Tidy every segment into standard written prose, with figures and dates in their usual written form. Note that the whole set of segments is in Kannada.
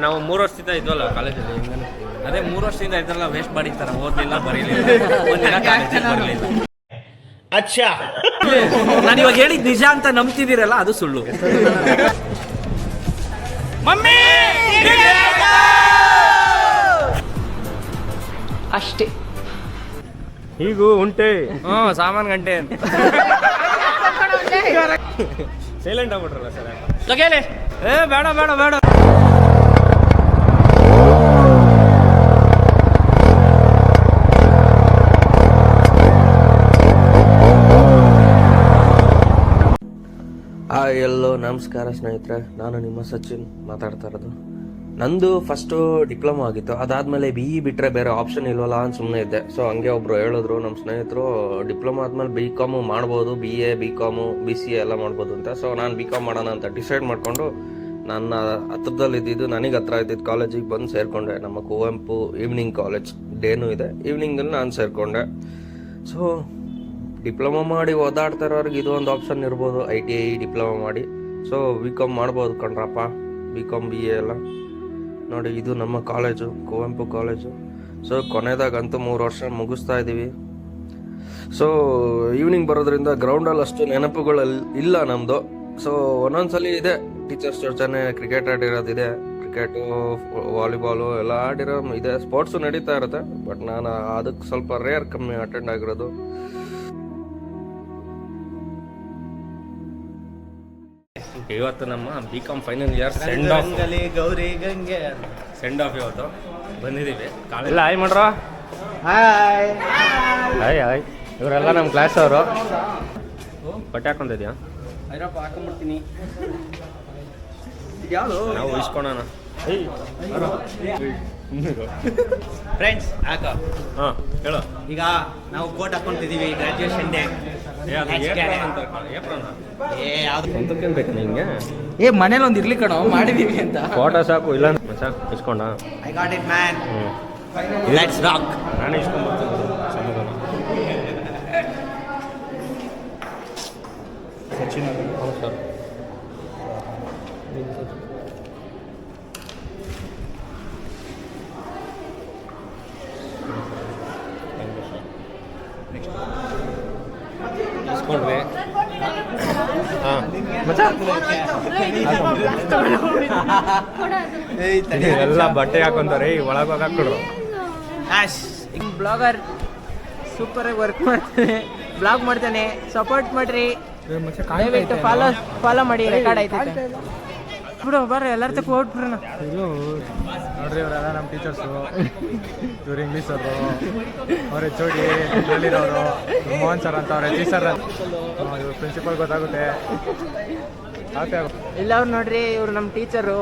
ನಾವು 3 ವರ್ಷದಿಂದ ಇದ್ವಲ್ಲ ಕಾಲೇಜಲ್ಲಿ. ಅದೇ 3 ವರ್ಷದಿಂದ ಇದ್ರಲ್ಲ, ವೇಸ್ಟ್ ಮಾಡಿರ್ತಾರ, ಓದ್ಲಿಲ್ಲ ಬರೀಲಿಲ್ಲ, ಒಂದಿನ ಕಾಲೇಜಿಗೆ ಬರಲಿಲ್ಲ. ಅಚ್ಚಾ, ನಾನು ಇವಾಗ ಹೇಳಿದ್ ನಿಜ ಅಂತ ನಂಬ್ತಿದ್ದೀರಲ್ಲ, ಅದು ಸುಳ್ಳು. ಮಮ್ಮಿ ಅಷ್ಟೇ. ಹೀಗೂ ಉಂಟೆ ಸಾಮಾನು ಗಂಟೆ ಅಂತ ಸೈಲೆಂಟ್ ಆಗ್ಬಿಟ್ರಲ್ಲ ಸರ್. ತಗೇಲೆ ಬೇಡ ಬೇಡ ಬೇಡ. ಎಲ್ಲೋ ನಮಸ್ಕಾರ ಸ್ನೇಹಿತರೆ, ನಾನು ನಿಮ್ಮ ಸಚಿನ್ ಮಾತಾಡ್ತಾ ಇರೋದು. ನಂದು ಫಸ್ಟು ಡಿಪ್ಲೊಮಾ ಆಗಿತ್ತು, ಅದಾದಮೇಲೆ BE ಬಿಟ್ಟರೆ ಬೇರೆ ಆಪ್ಷನ್ ಇಲ್ವಲ್ಲ ಅಂತ ಸುಮ್ಮನೆ ಇದ್ದೆ. ಸೊ ಹಂಗೆ ಒಬ್ಬರು ಹೇಳಿದ್ರು ನಮ್ಮ ಸ್ನೇಹಿತರು, ಡಿಪ್ಲೊಮಾ ಆದಮೇಲೆ BCom ಮಾಡ್ಬೋದು, BA BCom BCA ಎಲ್ಲ ಮಾಡ್ಬೋದು ಅಂತ. ಸೊ ನಾನು BCom ಮಾಡೋಣ ಅಂತ ಡಿಸೈಡ್ ಮಾಡಿಕೊಂಡು ನನ್ನ ಹತ್ರದಲ್ಲಿದ್ದು ನನಗೆ ಹತ್ರ ಇದ್ದಿದ್ದು ಕಾಲೇಜಿಗೆ ಬಂದು ಸೇರಿಕೊಂಡೆ. ನಮ್ಮ ಕುವೆಂಪು ಈವ್ನಿಂಗ್ ಕಾಲೇಜ್, ಡೇನೂ ಇದೆ, ಈವ್ನಿಂಗಲ್ಲಿ ನಾನು ಸೇರಿಕೊಂಡೆ. ಸೊ ಡಿಪ್ಲೊಮಾ ಮಾಡಿ ಓದಾಡ್ತಾ ಇರೋರಿಗೆ ಇದು ಒಂದು ಆಪ್ಷನ್ ಇರ್ಬೋದು, ITI ಡಿಪ್ಲೊಮಾ ಮಾಡಿ. ಸೊ BCom ಮಾಡ್ಬೋದು ಕಣ್ರಪ್ಪ, BCom BA ಎಲ್ಲ ನೋಡಿ. ಇದು ನಮ್ಮ ಕಾಲೇಜು, ಕುವೆಂಪು ಕಾಲೇಜು. ಸೊ ಕೊನೆದಾಗಂತೂ 3 ವರ್ಷ ಮುಗಿಸ್ತಾ ಇದ್ದೀವಿ. ಸೊ ಈವ್ನಿಂಗ್ ಬರೋದ್ರಿಂದ ಗ್ರೌಂಡಲ್ಲಿ ಅಷ್ಟು ನೆನಪುಗಳು ಇಲ್ಲ ನಮ್ಮದು. ಸೊ ಒಂದೊಂದ್ಸಲಿ ಇದೆ ಟೀಚರ್ಸ್ ಜೊತೆ ಕ್ರಿಕೆಟ್ ಆಡಿರೋದಿದೆ, ಕ್ರಿಕೆಟು ವಾಲಿಬಾಲು ಎಲ್ಲ ಆಡಿರೋ ಇದೆ, ಸ್ಪೋರ್ಟ್ಸು ನಡೀತಾ ಇರುತ್ತೆ. ಬಟ್ ನಾನು ಅದಕ್ಕೆ ಸ್ವಲ್ಪ ರೇರ್ ಕಮ್ಮಿ ಅಟೆಂಡ್ ಆಗಿರೋದು. ಇವತ್ತು ನಮ್ಮ BCom final year send off, Gauri Gange send off ಇವತ್ತು ಬಂದಿದ್ದೀವಿ ಕಾಲೇಜ್. ಹಾಯ್ ಮಾಡ್ರ, ಹಾಯ್ ಹಾಯ್ ಹಾಯ್. ಇವರೆಲ್ಲ ನಮ್ಮ ಕ್ಲಾಸ್ ಅವರು. ಬಟ್ಟೆ ಹಾಕೊಂಡಿದ್ಯಾ? ಹಾಕೊಂಡ್ಬಿಡ್ತೀನಿ, ನಾವು ಇಸ್ಕೊಳೋಣ. ಫ್ರೆಂಡ್ಸ್ ಹಾಕ. ಹಾಂ ಹೇಳು. ಈಗ ನಾವು ಕೋಟ್ ಹಾಕೊಂತಿದೀವಿ, ಗ್ರಾಜುಯೇಷನ್ ಡೇ. ಬೇಕು ನಿಂಗೆ? ಮನೇಲಿ ಒಂದು ಇರ್ಲಿ ಕಣೋ, ಮಾಡಿದೀವಿ ಅಂತ. ಫೋಟೋ ಸಾಕು, ಇಲ್ಲ ಸಾಕು. ಇಸ್ಕೊಂಡ? I got it man. Let's rock. ನಾನೇ ಇಸ್ಕೊಂಡ್ಬರ್ತೀನಿ ಸಮಾಧಾನ. ಸಚಿನ್ ಹೌದು ಸರ್. ಇಸ್ಕೊಂಡ್ವಿ. ಹಾಂ ಎಲ್ಲ ಬಟ್ಟೆ ಹಾಕೊಂತಾರೆ, ಒಳಗೆ ಹಾಕೊಡ್ರು. ಬ್ಲಾಗರ್ ಸೂಪರಾಗಿ ವರ್ಕ್ ಮಾಡ್ತಾನೆ, ಬ್ಲಾಗ್ ಮಾಡ್ತಾನೆ, ಸಪೋರ್ಟ್ ಮಾಡ್ರಿ, ದಯವಿಟ್ಟು ಫಾಲೋ ಮಾಡಿ. ರೆಕಾರ್ಡ್ ಆಯ್ತೈತೆ ಬಿಡು, ಬರ್ರಿ ಎಲ್ಲರ ತಕ್ಕ ಹೊಟ್ಬಿಡ್ರಿ. ನೋಡ್ರಿ ಇವರೆಲ್ಲ ನಮ್ಮ ಟೀಚರ್ಸು, ಇವ್ರು ಇಂಗ್ಲೀಷ್ ಅವರು, ಅವ್ರ HOD ಹೇಳಿರೋರು ಮೋಹನ್ ಸರ್ ಅಂತ, ಅವ್ರ HE ಸರ್ ಅಂತ, ಇವ್ರು ಪ್ರಿನ್ಸಿಪಲ್ ಗೊತ್ತಾಗುತ್ತೆ. ಇಲ್ಲ ಅವ್ರು ನೋಡ್ರಿ, ಇವ್ರು ನಮ್ಮ ಟೀಚರು.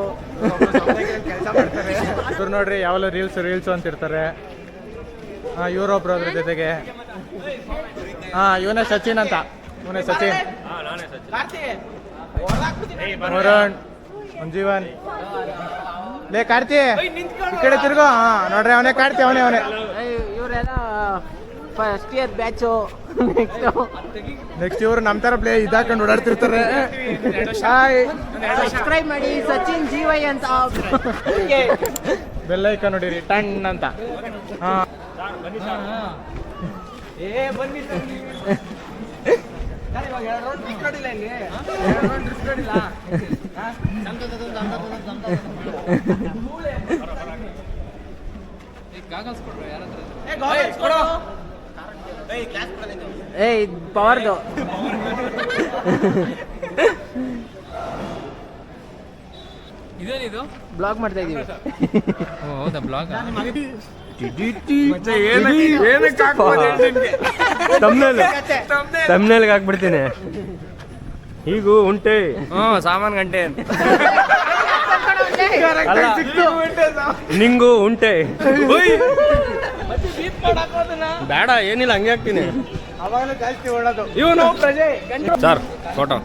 ಕೆಲಸ ಮಾಡ್ತಾರೆ ಇವ್ರು ನೋಡ್ರಿ, ಯಾವಲ್ಲ ರೀಲ್ಸು ಅಂತ ಇರ್ತಾರೆ. ಇವರೊಬ್ರು ಅದ್ರ ಜೊತೆಗೆ. ಇವನೇ ಸಚಿನ್ ಅಂತ, ಇವನೇ ಸಚಿನ್. ವರುಣ್, ಜೀವನ್, ಲೇ ಕಾರ್ತಿ ಈ ಕಡೆ ತಿರ್ಗೋ. ನೋಡ್ರಿ ಅವನೇ ಕಾರ್ತಿ, ಅವನೇ ಇವರೆಲ್ಲ ಫಸ್ಟ್ ಇಯರ್ ಬ್ಯಾಚು. ನೆಕ್ಸ್ಟ್ ಇವರು ನಮ್ಮ ತರ ಪ್ಲೇ ಇದಾಕೊಂಡು ಓಡಾಡ್ತಿರ್ತಾರೆ. ಸಬ್ಸ್ಕ್ರೈಬ್ ಮಾಡಿ, ಸಚಿನ್ GY ಅಂತ. ಬೆಲ್ ಐಕಾನ್ ನೋಡಿರಿ, ಟನ್ ಅಂತ. ಪವರ್ದು ಇದೇನಿದು? ಬ್ಲಾಗ್ ಮಾಡ್ತಾ ಇದೀವಿ. ಹೌದಾ ಬ್ಲಾಗ್? ತಮ್ನೇಲ್ಗೆ ಹಾಕ್ಬಿಡ್ತೀನಿ. ಹೀಗೂ ಉಂಟೆ ಸಾಮಾನು ಗಂಟೆ ಅಂತ. ನಿಂಗೂ ಉಂಟೆ ಬೇಡ, ಏನಿಲ್ಲ ಹಂಗೆ ಹಾಕ್ತೀನಿ. ಇವನು ಸರ್ ಫೋಟೋ.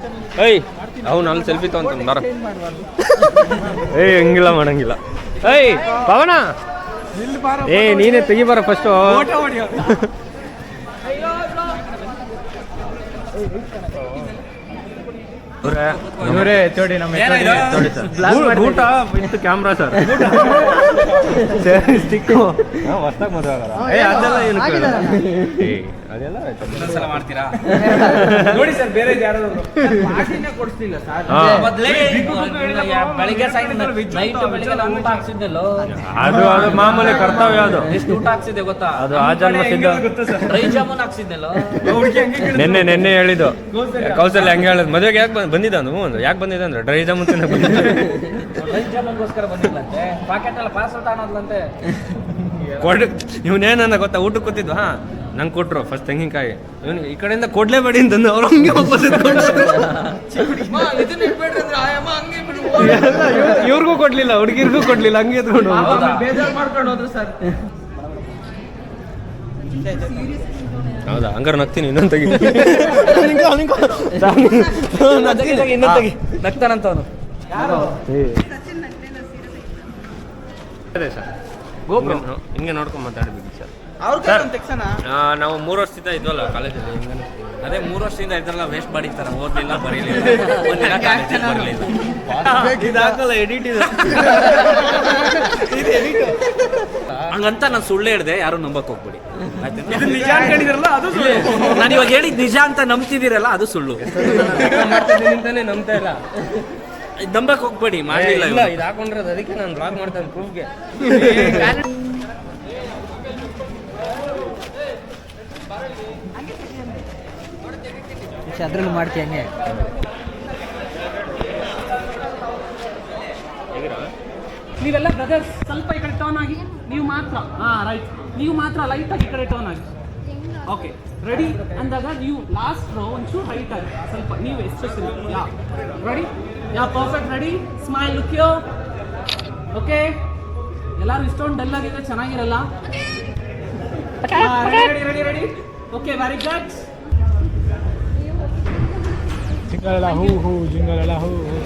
ಅವ್ನು ಅಲ್ಲಿ ಸೆಲ್ಫಿ ತಗೊಂತಾನ ಬರ. ಹಂಗಿಲ್ಲ ಮಾಡಂಗಿಲ್ಲ. ಪವನ ನೀನೇ ತೆಗಿಬಾರ ಫಸ್ಟು. ಇವರೇ ಎಚ್.ಓ.ಡಿ ನಮ್ಮ ಊಟ ವಿತ್ ಕ್ಯಾಮ್ರಾ ಸರ್ ಸ್ಟಿಕ್ಕು ಹೊಸ್ದಾಗಿ ಮದುವೆ ಆಗಲ್ಲ ಅದೆಲ್ಲ ಏನು ಅದೆಲ್ಲ ಇನ್ನೊಂದ್ಸಲ ಮಾಡ್ತೀರಾ ನೋಡಿ ಸರ್ ಬೇರೆ ಯಾರು ಕೊಡಿಸ್ತಿಲ್ಲ ಸರ್ ಬೆಳಿಗ್ಗೆ ನೈಟ್ ಬೆಳಿಗ್ಗೆ ನಾವು ಊಟ ಹಾಕ್ಸಿದ್ದಲ್ಲೋ ಅದು ಅದು ಮಾಮೂಲಿ ಕರ್ತವ್ಯ ಅದು ಎಷ್ಟು ಊಟ ಹಾಕ್ಸಿದ್ದೆ ಗೊತ್ತಾ ಅದು ಆ ಜನ್ಮ ಸಿದ್ಧ ಡ್ರೈ ಜಾಮೂನ್ ಹಾಕ್ಸಿದ್ದೆಲ್ಲೋ ನೆನ್ನೆ ಹೇಳಿದ್ದು ಕೌಸಲ್ಯ ಹಂಗೆ ಹೇಳಿದ್ ಮದುವೆಗೆ ಯಾಕೆ ಬಂದಿದ್ದಾನು ಯಾಕೆ ಬಂದಿದ್ದ ಅಂದ್ರೆ ಡ್ರೈ ಜಾಮೂನ್ ತಿನ್ನ ಡ್ರೈ ಜಾಮೂನ್ಗೋಸ್ಕರ ಬಂದಿಲ್ಲಂತೆ ಪಾಕೆಟ್ ಎಲ್ಲ ಪಾರ್ಸಲ್ ತಗೊಳೋದ್ಲಂತೆ ಇವನೇನ ಗೊತ್ತಾ ಊಟಕ್ಕೆ ಕೂತಿದ್ವಾ ನಂಗೆ ಕೊಟ್ರು ಫಸ್ಟ್ ತೆಂಗಿನಕಾಯಿ ಇವನಿಗೆ ಈ ಕಡೆಯಿಂದ ಕೊಡ್ಲೇಬೇಡಿ ಅಂತಂದು ಅವ್ರು ಹಂಗೆ ವಾಪಸ್ ಇವ್ರಿಗೂ ಕೊಡ್ಲಿಲ್ಲ ಹುಡುಗಿರ್ಗೂ ಕೊಡ್ಲಿಲ್ಲ ಹಂಗೆ ಎತ್ಕೊಂಡು ಬೇಜಾರು ಮಾಡ್ಕೊಂಡು ಹೋದ್ರು ಸರ್. ಹೌದಾ ಹಂಗಾರೆ ನಗ್ತೀನಿ ಇನ್ನೊಂದು ತೆಗಿ ಇನ್ನೊಂದು ತೆಗಿ ನಗ್ತಾನಂತ ಅವನು ಅದೇ ಸರ್ ಹಿಂಗೆ ನೋಡ್ಕೊಂಡು ಮಾತಾಡ್ಬೇಕು ಸರ್ ಅವ್ರ ಕೈ ಒಂದು ತೆಗ್ಸೋಣ. ನಾವು 3 ವರ್ಷದಿಂದ ಇದ್ವಲ್ಲ ಕಾಲೇಜಲ್ಲಿ ಹಿಂಗೆ ಅದೇ 3 ವರ್ಷದಿಂದ ಇದ್ರಲ್ಲ ವೇಸ್ಟ್ ಮಾಡಿರ್ತಾರ ಓದ್ಲಿಲ್ಲ ಬರೀಲಿಲ್ಲ ಇದಾಗಲ್ಲ ಎಡಿಟ್ ಇದೆ ಹಂಗಂತ ನಾನು ಸುಳ್ಳು ಹೇಳ್ದೆ ಯಾರು ನಂಬಕ್ ಹೋಗ್ಬೇಡಿ ನಿಜ ಅನ್ಕೊಂಡಿದ್ರಲ್ಲ ಅದು ನಾನು ಇವಾಗ ಹೇಳಿದ್ ನಿಜ ಅಂತ ನಂಬ್ತಿದ್ದೀರಲ್ಲ ಅದು ಸುಳ್ಳು ಅಂತಾನೆ ನಂಬ್ತಾ ಇಲ್ಲ ನಂಬಕ್ ಹೋಗ್ಬೇಡಿ ಮಾಡಲಿಲ್ಲ ಇಲ್ಲ ಇದು ಹಾಕೊಂಡ್ರೆ ಅದಕ್ಕೆ ನಾನು ಬ್ಲಾಗ್ ಮಾಡ್ತೇನೆ ಪ್ರೂಫ್ಗೆ ಅದ್ರಲ್ಲೂ ಮಾಡ್ತೀಯ ಹಂಗೆ ನೀವೆಲ್ಲ ಬ್ರದರ್ಸ್ ಸ್ವಲ್ಪ ಈ ಕಡೆ ಟರ್ನ್ ಆಗಿ ನೀವು ಮಾತ್ರ ರೈಟ್ ನೀವು ಮಾತ್ರ ಲೈಟ್ ಆಗಿ ಈ ಕಡೆ ಟರ್ನ್ ಆಗಿ ಓಕೆ ರೆಡಿ ಅಂದಾಗ ನೀವು ಲಾಸ್ಟ್ ರೋ ಒಂಚೂರು ಹೈಟ್ ಆಗಿ ಸ್ವಲ್ಪ ನೀವು especially yeah ready yeah perfect ready smile look yo okay ಎಲ್ಲರೂ ಇಷ್ಟೊಂದು ಡಲ್ ಆಗಿದ್ರೆ ಚೆನ್ನಾಗಿರಲ್ಲ ready ready ready okay very good ಜಿಂಗಲೆಲ್ಲ ಹೂ ಹೂ ಜಿಂಗಲೆಲ್ಲ ಹೂ ಹೂ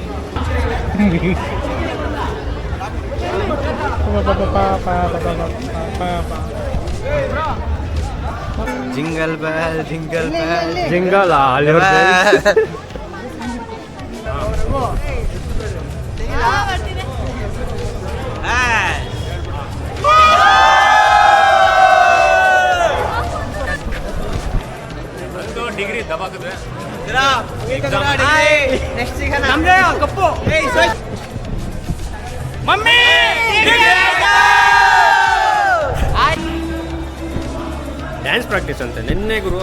jingle bell jingle bell jingle degree ದಬಾಕಿದ್ರೆ ನಮ್ದೇ ಕಪ್ಪು ಮಮ್ಮಿ ಡ್ಯಾನ್ಸ್ ಪ್ರಾಕ್ಟೀಸ್ ಅಂತೆ ನಿನ್ನೆ ಗುರು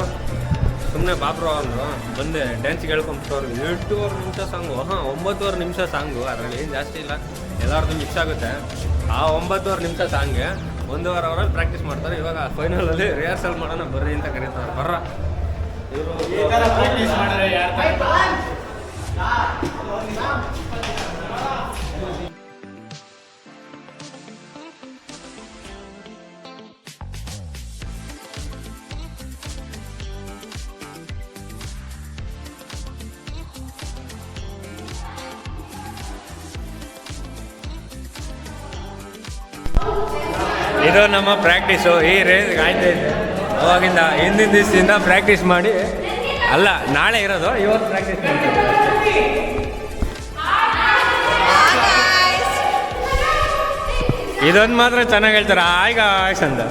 ಸುಮ್ಮನೆ ಬಾಬ್ರು ಅಂದರು ಬಂದೆ ಡ್ಯಾನ್ಸ್ಗೆ ಹೇಳ್ಕೊಂಬಿಟ್ಟವ್ರು 8 ನಿಮಿಷ ಸಾಂಗು 9 ನಿಮಿಷ ಸಾಂಗು ಅದರಲ್ಲಿ ಏನು ಜಾಸ್ತಿ ಇಲ್ಲ ಎಲ್ಲರದ್ದು ಮಿಕ್ಸ್ ಆಗುತ್ತೆ ಆ 9 ನಿಮಿಷ ಸಾಂಗ್ಗೆ 1.5 ಅವರಲ್ಲಿ ಪ್ರಾಕ್ಟೀಸ್ ಮಾಡ್ತಾರೆ ಇವಾಗ ಫೈನಲಲ್ಲಿ ರಿಹರ್ಸಲ್ ಮಾಡೋಣ ಬರ್ರಿ ಅಂತ ಕರೀತಾರೆ ಬರ್ರ ಇದು ನಮ್ಮ ಪ್ರಾಕ್ಟೀಸು ಈ ರೇಸ್ಗೆ ಆಯ್ತಾ ಇದೆ ಅವಾಗಿಂದ ಹಿಂದಿನ ದಿವಸದಿಂದ ಪ್ರಾಕ್ಟೀಸ್ ಮಾಡಿ ಅಲ್ಲ ನಾಳೆ ಇರೋದು ಇವತ್ತು ಪ್ರಾಕ್ಟೀಸ್ ಮಾಡ್ತೀವಿ ಇದೊಂದು ಮಾತ್ರ ಚೆನ್ನಾಗಿ ಹೇಳ್ತಾರೆ ಆಯ್ಗ ಆಯ್ಸ್ ಅಂತ